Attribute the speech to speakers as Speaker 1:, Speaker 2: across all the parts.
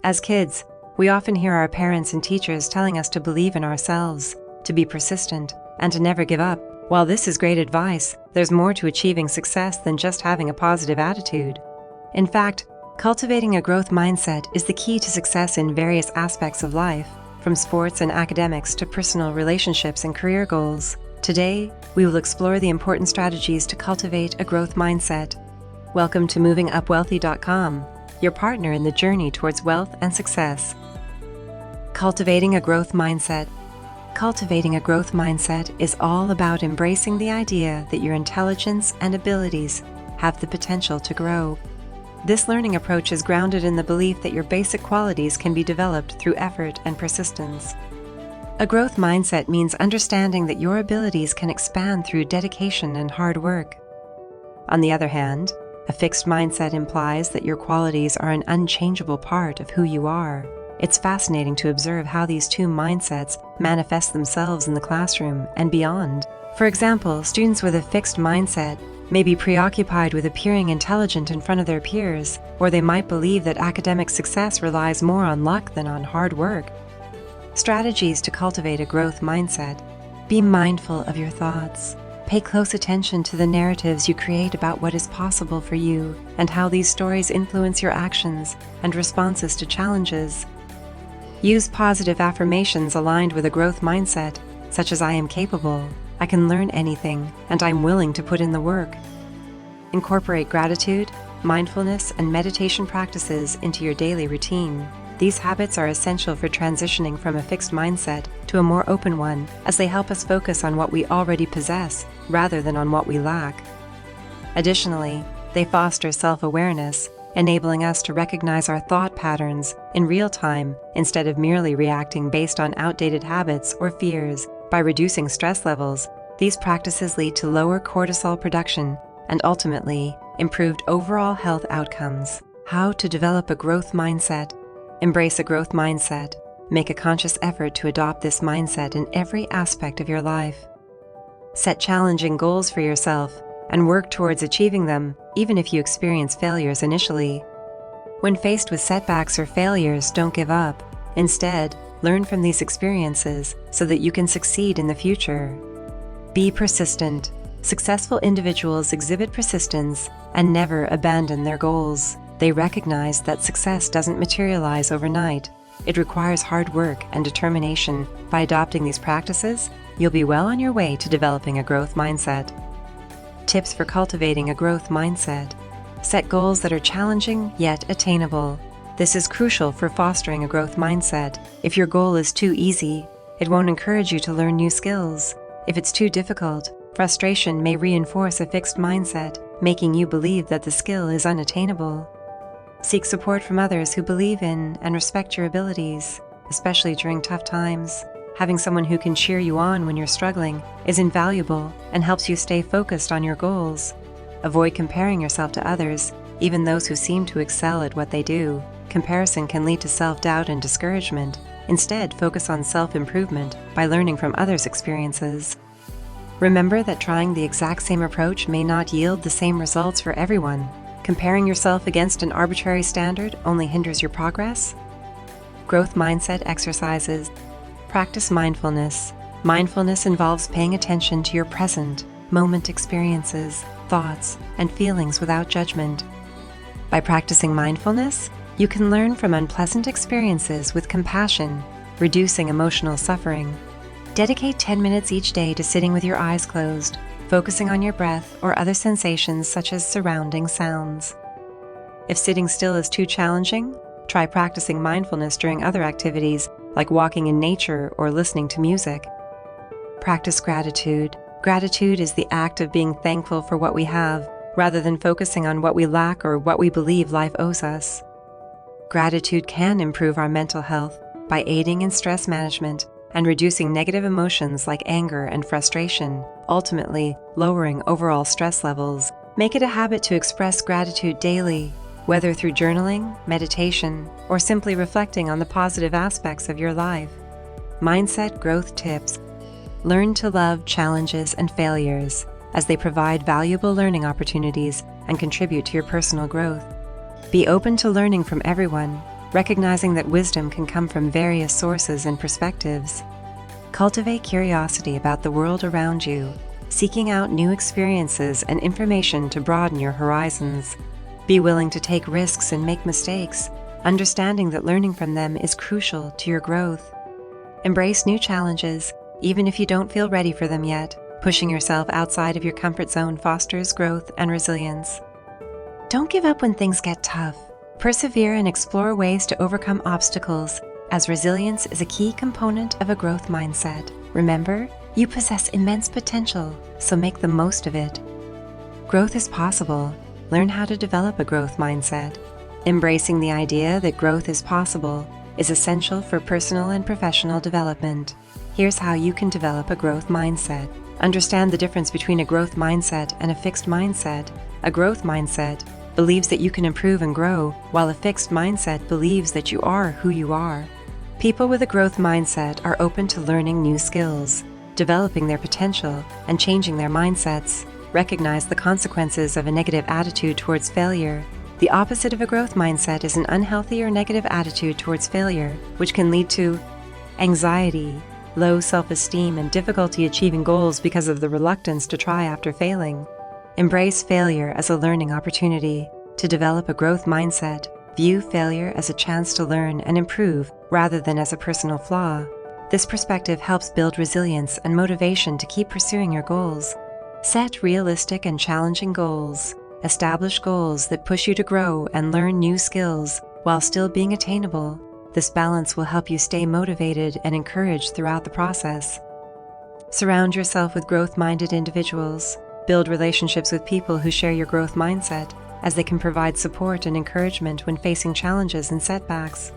Speaker 1: As kids, we often hear our parents and teachers telling us to believe in ourselves, to be persistent, and to never give up. While this is great advice, there's more to achieving success than just having a positive attitude. In fact, cultivating a growth mindset is the key to success in various aspects of life, from sports and academics to personal relationships and career goals. Today, we will explore the important strategies to cultivate a growth mindset. Welcome to MovingUpWealthy.com, your partner in the journey towards wealth and success. Cultivating a growth mindset. Cultivating a growth mindset is all about embracing the idea that your intelligence and abilities have the potential to grow. This learning approach is grounded in the belief that your basic qualities can be developed through effort and persistence. A growth mindset means understanding that your abilities can expand through dedication and hard work. On the other hand, a fixed mindset implies that your qualities are an unchangeable part of who you are. It's fascinating to observe how these two mindsets manifest themselves in the classroom and beyond. For example, students with a fixed mindset may be preoccupied with appearing intelligent in front of their peers, or they might believe that academic success relies more on luck than on hard work. Strategies to cultivate a growth mindset. Be mindful of your thoughts. Pay close attention to the narratives you create about what is possible for you and how these stories influence your actions and responses to challenges. Use positive affirmations aligned with a growth mindset, such as "I am capable," "I can learn anything," and "I'm willing to put in the work." Incorporate gratitude, mindfulness, and meditation practices into your daily routine. These habits are essential for transitioning from a fixed mindset to a more open one, as they help us focus on what we already possess rather than on what we lack. Additionally, they foster self-awareness, enabling us to recognize our thought patterns in real time instead of merely reacting based on outdated habits or fears. By reducing stress levels, these practices lead to lower cortisol production and ultimately improved overall health outcomes. How to develop a growth mindset. Embrace a growth mindset. Make a conscious effort to adopt this mindset in every aspect of your life. Set challenging goals for yourself and work towards achieving them, even if you experience failures initially. When faced with setbacks or failures, don't give up. Instead, learn from these experiences so that you can succeed in the future. Be persistent. Successful individuals exhibit persistence and never abandon their goals. They recognize that success doesn't materialize overnight. It requires hard work and determination. By adopting these practices, you'll be well on your way to developing a growth mindset. Tips for cultivating a growth mindset. Set goals that are challenging yet attainable. This is crucial for fostering a growth mindset. If your goal is too easy, it won't encourage you to learn new skills. If it's too difficult, frustration may reinforce a fixed mindset, making you believe that the skill is unattainable. Seek support from others who believe in and respect your abilities, especially during tough times. Having someone who can cheer you on when you're struggling is invaluable and helps you stay focused on your goals. Avoid comparing yourself to others, even those who seem to excel at what they do. Comparison can lead to self-doubt and discouragement. Instead, focus on self-improvement by learning from others' experiences. Remember that trying the exact same approach may not yield the same results for everyone. Comparing yourself against an arbitrary standard only hinders your progress. Growth mindset exercises. Practice mindfulness. Mindfulness involves paying attention to your present moment experiences, thoughts, and feelings without judgment. By practicing mindfulness, you can learn from unpleasant experiences with compassion, reducing emotional suffering. Dedicate 10 minutes each day to sitting with your eyes closed, focusing on your breath or other sensations such as surrounding sounds. If sitting still is too challenging, try practicing mindfulness during other activities like walking in nature or listening to music. Practice gratitude. Gratitude is the act of being thankful for what we have, rather than focusing on what we lack or what we believe life owes us. Gratitude can improve our mental health by aiding in stress management and reducing negative emotions like anger and frustration, ultimately lowering overall stress levels. Make it a habit to express gratitude daily, whether through journaling, meditation, or simply reflecting on the positive aspects of your life. Mindset growth tips. Learn to love challenges and failures, as they provide valuable learning opportunities and contribute to your personal growth. Be open to learning from everyone. recognizing that wisdom can come from various sources and perspectives. Cultivate curiosity about the world around you, seeking out new experiences and information to broaden your horizons. Be willing to take risks and make mistakes, understanding that learning from them is crucial to your growth. Embrace new challenges, even if you don't feel ready for them yet. Pushing yourself outside of your comfort zone fosters growth and resilience. Don't give up when things get tough. Persevere and explore ways to overcome obstacles, as resilience is a key component of a growth mindset. Remember, you possess immense potential, so make the most of it. Growth is possible. Learn how to develop a growth mindset. Embracing the idea that growth is possible is essential for personal and professional development. Here's how you can develop a growth mindset. Understand the difference between a growth mindset and a fixed mindset. A growth mindset believes that you can improve and grow, while a fixed mindset believes that you are who you are. People with a growth mindset are open to learning new skills, developing their potential, and changing their mindsets. Recognize the consequences of a negative attitude towards failure. The opposite of a growth mindset is an unhealthy or negative attitude towards failure, which can lead to anxiety, low self-esteem, and difficulty achieving goals because of the reluctance to try after failing. Embrace failure as a learning opportunity. To develop a growth mindset, view failure as a chance to learn and improve rather than as a personal flaw. This perspective helps build resilience and motivation to keep pursuing your goals. Set realistic and challenging goals. Establish goals that push you to grow and learn new skills while still being attainable. This balance will help you stay motivated and encouraged throughout the process. Surround yourself with growth-minded individuals. Build relationships with people who share your growth mindset, as they can provide support and encouragement when facing challenges and setbacks.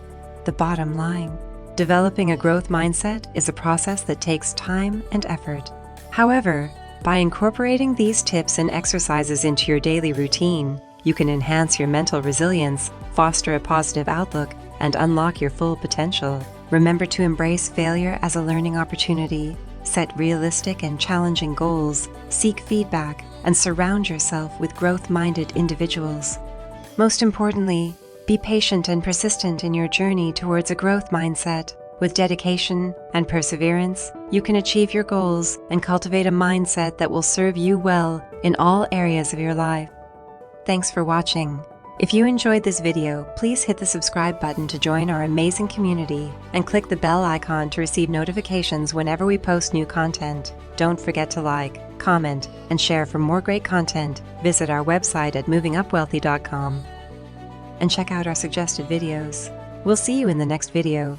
Speaker 1: The bottom line: developing a growth mindset is a process that takes time and effort. However, by incorporating these tips and exercises into your daily routine, you can enhance your mental resilience, foster a positive outlook, and unlock your full potential. Remember to embrace failure as a learning opportunity. Set realistic and challenging goals, seek feedback, and surround yourself with growth-minded individuals. Most importantly, be patient and persistent in your journey towards a growth mindset. With dedication and perseverance, you can achieve your goals and cultivate a mindset that will serve you well in all areas of your life. Thanks for watching. If you enjoyed this video, please hit the subscribe button to join our amazing community and click the bell icon to receive notifications whenever we post new content. Don't forget to like, comment, and share. For more great content, visit our website at movingupwealthy.com and check out our suggested videos. We'll see you in the next video.